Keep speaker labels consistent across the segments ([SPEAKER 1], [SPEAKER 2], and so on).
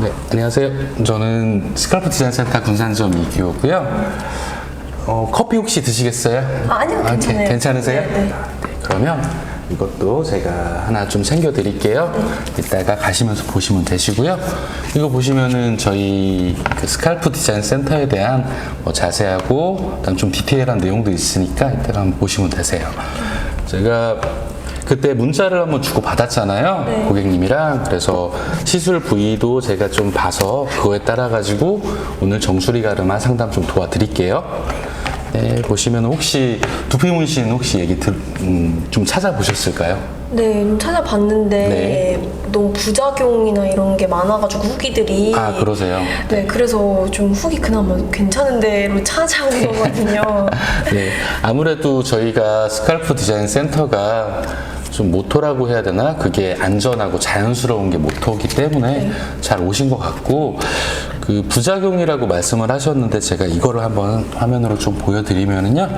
[SPEAKER 1] 네, 안녕하세요. 저는 스칼프 디자인센터 군산점 이기호고요. 커피 혹시 드시겠어요?
[SPEAKER 2] 아니요, 괜찮아요.
[SPEAKER 1] 괜찮으세요?
[SPEAKER 2] 네.
[SPEAKER 1] 네, 그러면 이것도 제가 하나 좀 챙겨 드릴게요. 이따가 가시면서 보시면 되시고요. 이거 보시면은 저희 그 스칼프 디자인 센터에 대한 자세하고 좀 디테일한 내용도 있으니까 이따가 한번 보시면 되세요. 제가 그때 문자를 한번 주고 받았잖아요.
[SPEAKER 2] 네.
[SPEAKER 1] 고객님이랑. 그래서 시술 부위도 제가 좀 봐서 그거에 따라 가지고 오늘 정수리 가르마 상담 좀 도와드릴게요. 네, 보시면 혹시 두피 문신 혹시 얘기 좀 찾아보셨을까요?
[SPEAKER 2] 네, 좀 찾아봤는데
[SPEAKER 1] 네.
[SPEAKER 2] 너무 부작용이나 이런 게 많아가지고 후기들이.
[SPEAKER 1] 아, 그러세요?
[SPEAKER 2] 네, 그래서 좀 후기 그나마 괜찮은 데로 찾아온 거거든요.
[SPEAKER 1] 네, 아무래도 저희가 스칼프 디자인 센터가 좀 모토라고 해야 되나? 그게 안전하고 자연스러운 게 모토이기 때문에
[SPEAKER 2] 네.
[SPEAKER 1] 잘 오신 것 같고, 그 부작용이라고 말씀을 하셨는데 제가 이거를 한번 화면으로 좀 보여드리면은요.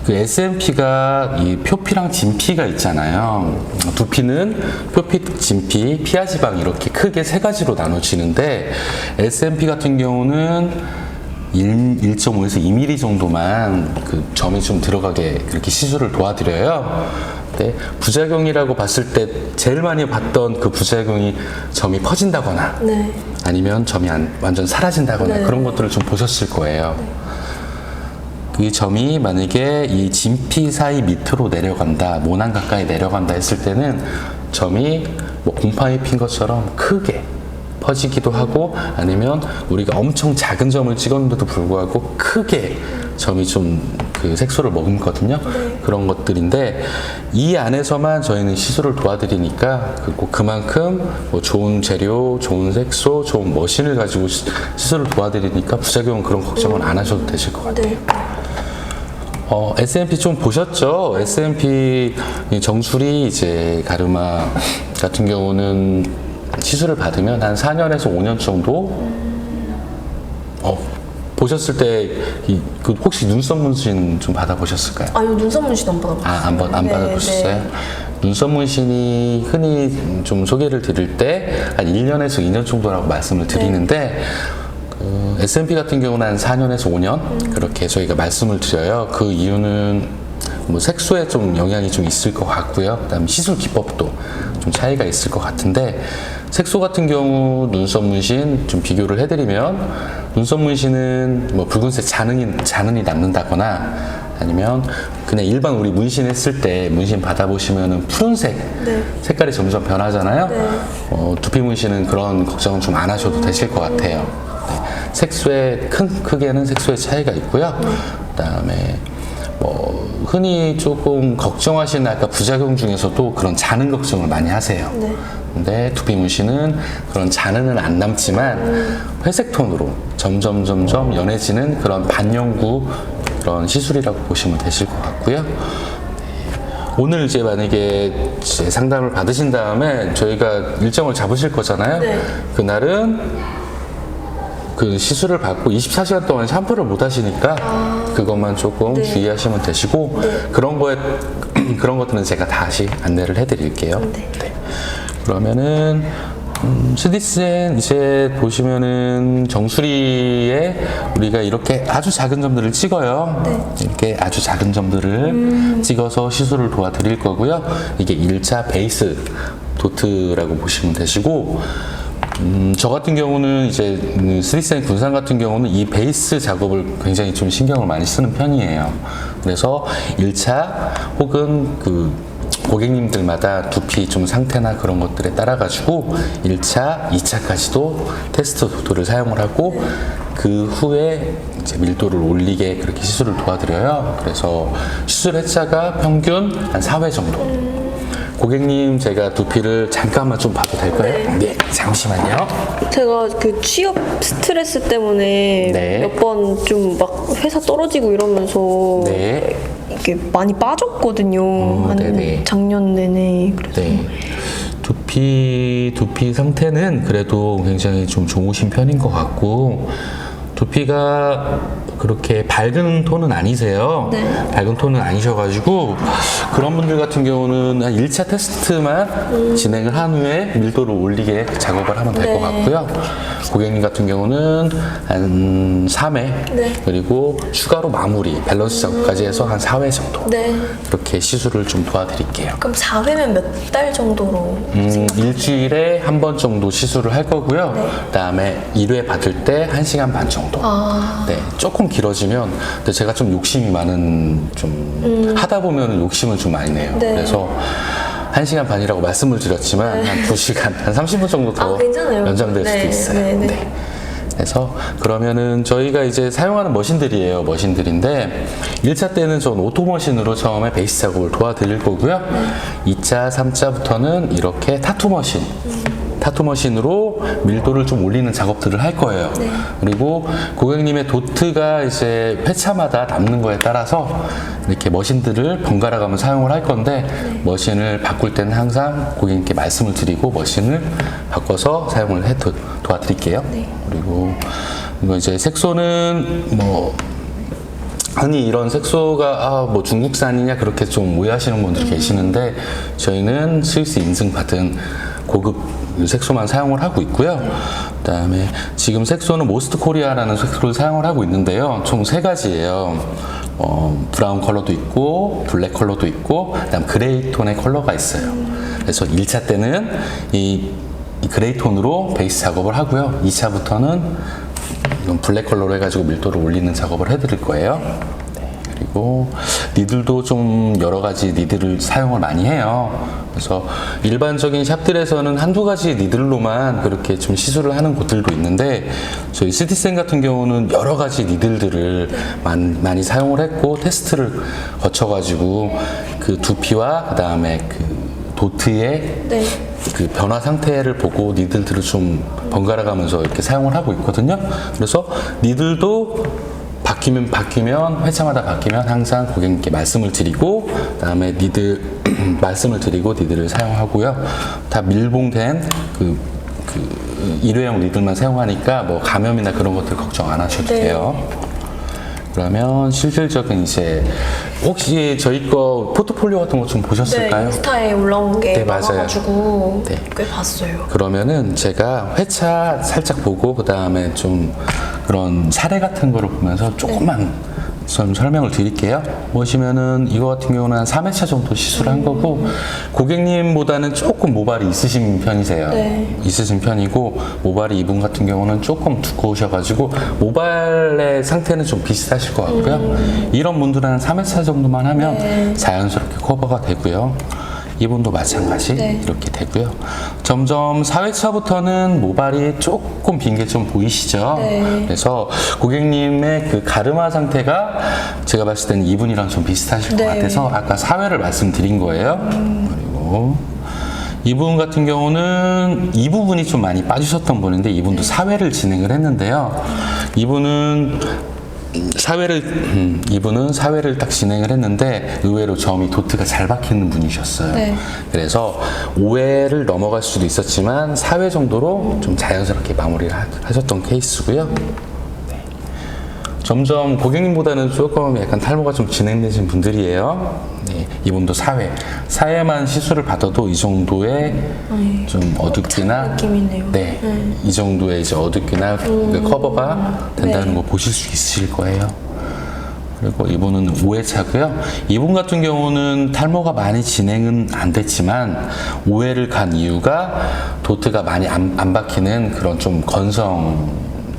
[SPEAKER 1] 그 SMP가 이 표피랑 진피가 있잖아요. 두피는 표피, 진피, 피하지방 이렇게 크게 세 가지로 나눠지는데 SMP 같은 경우는 1.5에서 2mm 정도만 그 점이 좀 들어가게 그렇게 시술을 도와드려요. 근데 부작용이라고 봤을 때 제일 많이 봤던 그 부작용이 점이 퍼진다거나
[SPEAKER 2] 네.
[SPEAKER 1] 아니면 점이 완전 사라진다거나
[SPEAKER 2] 네.
[SPEAKER 1] 그런 것들을 좀 보셨을 거예요. 이 점이 만약에 이 진피 사이 밑으로 내려간다, 모낭 가까이 내려간다 했을 때는 점이 뭐 곰팡이 핀 것처럼 크게 퍼지기도 하고 아니면 우리가 엄청 작은 점을 찍었는데도 불구하고 크게 점이 좀 그 색소를 머금거든요.
[SPEAKER 2] 네.
[SPEAKER 1] 그런 것들인데 이 안에서만 저희는 시술을 도와드리니까 그만큼 뭐 좋은 재료, 좋은 색소, 좋은 머신을 가지고 시술을 도와드리니까 부작용 그런 걱정은 안 하셔도 되실 것 같아요.
[SPEAKER 2] 네.
[SPEAKER 1] SMP 좀 보셨죠? SMP 정수리 이제 가르마 같은 경우는 시술을 받으면 한 4년에서 5년 정도 보셨을 때 그 혹시 눈썹 문신 좀 받아보셨을까요?
[SPEAKER 2] 아니요, 눈썹 문신 안 받아봤어요.
[SPEAKER 1] 안
[SPEAKER 2] 네,
[SPEAKER 1] 받아보셨어요?
[SPEAKER 2] 네.
[SPEAKER 1] 눈썹 문신이 흔히 좀 소개를 드릴 때 한 1년에서 2년 정도라고 말씀을 드리는데 그 SMP 같은 경우는 한 4년에서 5년 그렇게 저희가 말씀을 드려요. 그 이유는 뭐 색소에 좀 영향이 좀 있을 것 같고요. 그다음 시술 기법도 좀 차이가 있을 것 같은데 색소 같은 경우 눈썹 문신 좀 비교를 해드리면 눈썹 문신은 뭐 붉은색 잔흔이 남는다거나 아니면 그냥 일반 우리 문신했을 때 문신 받아보시면은 푸른색
[SPEAKER 2] 네.
[SPEAKER 1] 색깔이 점점 변하잖아요.
[SPEAKER 2] 네.
[SPEAKER 1] 두피 문신은 그런 걱정은 좀 안 하셔도 되실 것 같아요. 네. 색소의 크게는 색소의 차이가 있고요. 그다음에 뭐 흔히 조금 걱정하시는 아까 부작용 중에서도 그런 잔흔 걱정을 많이 하세요.
[SPEAKER 2] 네.
[SPEAKER 1] 근데 두피 문신은 그런 잔흔은 안 남지만 회색 톤으로 점점 연해지는 그런 반영구 그런 시술이라고 보시면 되실 것 같고요. 오늘 이제 만약에 이제 상담을 받으신 다음에 저희가 일정을 잡으실 거잖아요.
[SPEAKER 2] 네.
[SPEAKER 1] 그날은 그 시술을 받고 24시간 동안 샴푸를 못 하시니까 그것만 조금
[SPEAKER 2] 네.
[SPEAKER 1] 주의하시면 되시고 그런 것들은 제가 다시 안내를 해드릴게요.
[SPEAKER 2] 네.
[SPEAKER 1] 네. 그러면은 스디센 이제 보시면은 정수리에 우리가 이렇게 아주 작은 점들을 찍어요.
[SPEAKER 2] 네.
[SPEAKER 1] 이렇게 아주 작은 점들을 찍어서 시술을 도와드릴 거고요. 이게 1차 베이스 도트라고 보시면 되시고 저 같은 경우는 이제 스리센 군산 같은 경우는 이 베이스 작업을 굉장히 좀 신경을 많이 쓰는 편이에요. 그래서 1차 혹은 그 고객님들마다 두피 좀 상태나 그런 것들에 따라 가지고 1차, 2차까지도 테스트 도트를 사용을 하고 그 후에 이제 밀도를 올리게 그렇게 시술을 도와드려요. 그래서 시술 회차가 평균 한 4회 정도. 고객님 제가 두피를 잠깐만 좀 봐도 될까요? 네, 잠시만요.
[SPEAKER 2] 제가 그 취업 스트레스 때문에
[SPEAKER 1] 네.
[SPEAKER 2] 몇 번 좀 막 회사 떨어지고 이러면서
[SPEAKER 1] 네.
[SPEAKER 2] 이게 많이 빠졌거든요. 한
[SPEAKER 1] 네네.
[SPEAKER 2] 작년 내내. 그래서
[SPEAKER 1] 네. 두피 상태는 그래도 굉장히 좀 좋으신 편인 것 같고 두피가 그렇게 밝은 톤은 아니세요.
[SPEAKER 2] 네.
[SPEAKER 1] 밝은 톤은 아니셔가지고 그런 분들 같은 경우는 한 1차 테스트만 진행을 한 후에 밀도를 올리게 작업을 하면 될 것
[SPEAKER 2] 네.
[SPEAKER 1] 같고요. 고객님 같은 경우는 한 3회
[SPEAKER 2] 네.
[SPEAKER 1] 그리고 추가로 마무리 밸런스 작업까지 해서 한 4회 정도
[SPEAKER 2] 네.
[SPEAKER 1] 이렇게 시술을 좀 도와드릴게요.
[SPEAKER 2] 그럼 4회면 몇 달 정도로?
[SPEAKER 1] 일주일에 한 번 정도 시술을 할 거고요.
[SPEAKER 2] 네.
[SPEAKER 1] 그다음에 1회 받을 때 1시간 반 정도.
[SPEAKER 2] 아.
[SPEAKER 1] 네, 조금 길어지면 근데 제가 좀 욕심이 많은 좀 하다 보면 욕심은 좀 많이 내요.
[SPEAKER 2] 네.
[SPEAKER 1] 그래서 1시간 반이라고 말씀을 드렸지만 한 2시간, 한 30분 정도 더
[SPEAKER 2] 괜찮아요.
[SPEAKER 1] 연장될
[SPEAKER 2] 네,
[SPEAKER 1] 수도 있어요.
[SPEAKER 2] 네, 네.
[SPEAKER 1] 그래서 그러면은 저희가 이제 사용하는 머신들이에요. 머신들인데 1차 때는 전 오토머신으로 처음에 베이스 작업을 도와드릴 거고요. 2차, 3차부터는 이렇게 타투 머신. 타투 머신으로 밀도를 좀 올리는 작업들을 할 거예요.
[SPEAKER 2] 네.
[SPEAKER 1] 그리고 고객님의 도트가 이제 회차마다 남는 거에 따라서 이렇게 머신들을 번갈아 가면 사용을 할 건데 머신을 바꿀 때는 항상 고객님께 말씀을 드리고 머신을 바꿔서 사용을 도와드릴게요.
[SPEAKER 2] 네.
[SPEAKER 1] 그리고 이거 이제 색소는 뭐 흔히 이런 색소가 뭐 중국산이냐 그렇게 좀 오해하시는 분들이 계시는데 저희는 스위스 인증받은 고급 색소만 사용을 하고 있고요. 그다음에 지금 색소는 모스트 코리아라는 색소를 사용을 하고 있는데요. 총 3가지예요. 브라운 컬러도 있고 블랙 컬러도 있고 그다음 그레이 톤의 컬러가 있어요. 그래서 1차 때는 이 그레이 톤으로 베이스 작업을 하고요. 2차부터는 이건 블랙 컬러로 해가지고 밀도를 올리는 작업을 해드릴 거예요. 그리고 니들도 좀 여러 가지 니들을 사용을 많이 해요. 그래서 일반적인 샵들에서는 한두 가지 니들로만 그렇게 좀 시술을 하는 곳들도 있는데 저희 시티센 같은 경우는 여러 가지 니들들을 많이 사용을 했고 테스트를 거쳐가지고 그 두피와 그 다음에 그 도트의
[SPEAKER 2] 네.
[SPEAKER 1] 그 변화 상태를 보고 니들들을 좀 번갈아 가면서 이렇게 사용을 하고 있거든요. 그래서 니들도 바뀌면 회차마다 바뀌면 항상 고객님께 말씀을 드리고 그다음에 니들 말씀을 드리고 니들을 사용하고요. 다 밀봉된 그 일회용 니들만 사용하니까 뭐 감염이나 그런 것들 걱정 안 하셔도
[SPEAKER 2] 네.
[SPEAKER 1] 돼요. 그러면 실질적인 이제 혹시 저희 거 포트폴리오 같은 거 좀
[SPEAKER 2] 네,
[SPEAKER 1] 보셨을까요?
[SPEAKER 2] 인스타에 올라온 게
[SPEAKER 1] 네, 맞아요.
[SPEAKER 2] 많아가지고
[SPEAKER 1] 네.
[SPEAKER 2] 꽤 봤어요.
[SPEAKER 1] 그러면은 제가 회차 살짝 보고 그 다음에 좀 그런 사례 같은 거를 보면서 조금만 좀 설명을 드릴게요. 보시면은 이거 같은 경우는 한 3회차 정도 시술한 거고 고객님보다는 조금 모발이 있으신 편이세요.
[SPEAKER 2] 네.
[SPEAKER 1] 있으신 편이고 모발이 이분 같은 경우는 조금 두꺼우셔가지고 모발의 상태는 좀 비슷하실 것 같고요. 이런 분들은 한 3회차 정도만 하면
[SPEAKER 2] 네.
[SPEAKER 1] 자연스럽게 커버가 되고요. 이분도 마찬가지
[SPEAKER 2] 네.
[SPEAKER 1] 이렇게 되고요. 점점 4회차부터는 모발이 조금 빈 게 좀 보이시죠?
[SPEAKER 2] 네.
[SPEAKER 1] 그래서 고객님의 그 가르마 상태가 제가 봤을 때는 이분이랑 좀 비슷하실 것
[SPEAKER 2] 네.
[SPEAKER 1] 같아서 아까 4회를 말씀드린 거예요. 그리고 이분 같은 경우는 이 부분이 좀 많이 빠지셨던 분인데 이분도 4회를 진행을 했는데요. 이분은 4회를 딱 진행을 했는데 의외로 점이 도트가 잘 박히는 분이셨어요.
[SPEAKER 2] 네.
[SPEAKER 1] 그래서 5회를 넘어갈 수도 있었지만 4회 정도로 좀 자연스럽게 마무리를 하셨던 케이스고요. 네. 점점 고객님보다는 조금 약간 탈모가 좀 진행되신 분들이에요. 네, 이분도 4회만 시술을 받아도 이 정도의 좀 어둡기나
[SPEAKER 2] 느낌이네요.
[SPEAKER 1] 네, 이 정도의 이제 어둡기나 그 커버가 된다는
[SPEAKER 2] 네.
[SPEAKER 1] 거 보실 수 있으실 거예요. 그리고 이분은 5회차고요. 이분 같은 경우는 탈모가 많이 진행은 안 됐지만 5회를 간 이유가 도트가 많이 안 박히는 그런 좀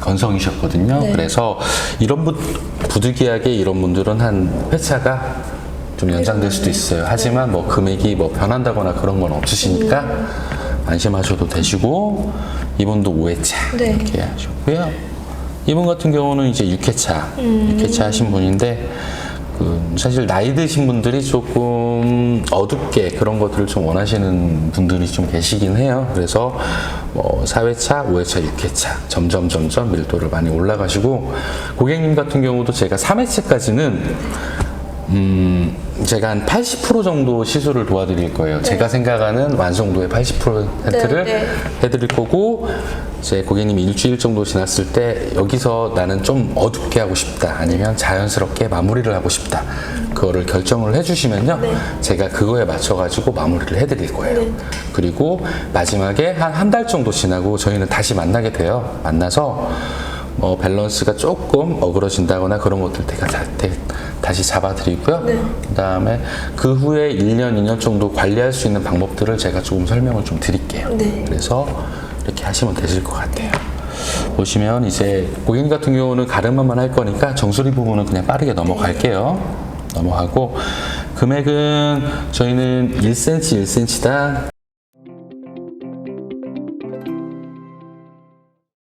[SPEAKER 1] 건성이셨거든요.
[SPEAKER 2] 네.
[SPEAKER 1] 그래서 이런 부득이하게 이런 분들은 한 회차가 좀 연장될 수도 있어요. 하지만 뭐 금액이 뭐 변한다거나 그런 건 없으시니까 안심하셔도 되시고 이분도 5회차
[SPEAKER 2] 네.
[SPEAKER 1] 이렇게 하셨고요. 이분 같은 경우는 이제 6회차 6회차 하신 분인데 사실 나이 드신 분들이 조금 어둡게 그런 것들을 좀 원하시는 분들이 좀 계시긴 해요. 그래서 뭐 4회차, 5회차, 6회차 점점 밀도를 많이 올라가시고 고객님 같은 경우도 제가 3회차까지는 제가 한 80% 정도 시술을 도와드릴 거예요. 제가 생각하는 완성도의 80%를
[SPEAKER 2] 네, 네.
[SPEAKER 1] 해드릴 거고, 이제 고객님이 일주일 정도 지났을 때 여기서 나는 좀 어둡게 하고 싶다, 아니면 자연스럽게 마무리를 하고 싶다, 그거를 결정을 해주시면요,
[SPEAKER 2] 네.
[SPEAKER 1] 제가 그거에 맞춰가지고 마무리를 해드릴 거예요.
[SPEAKER 2] 네.
[SPEAKER 1] 그리고 마지막에 한 달 정도 지나고 저희는 다시 만나게 돼요. 만나서 밸런스가 조금 어그러진다거나 그런 것들 다시 잡아드리고요.
[SPEAKER 2] 네.
[SPEAKER 1] 그 다음에 그 후에 1년, 2년 정도 관리할 수 있는 방법들을 제가 조금 설명을 좀 드릴게요.
[SPEAKER 2] 네.
[SPEAKER 1] 그래서 이렇게 하시면 되실 것 같아요. 보시면 이제 고객님 같은 경우는 가르마만 할 거니까 정수리 부분은 그냥 빠르게 넘어갈게요. 넘어가고, 금액은 저희는 1cm, 1cm당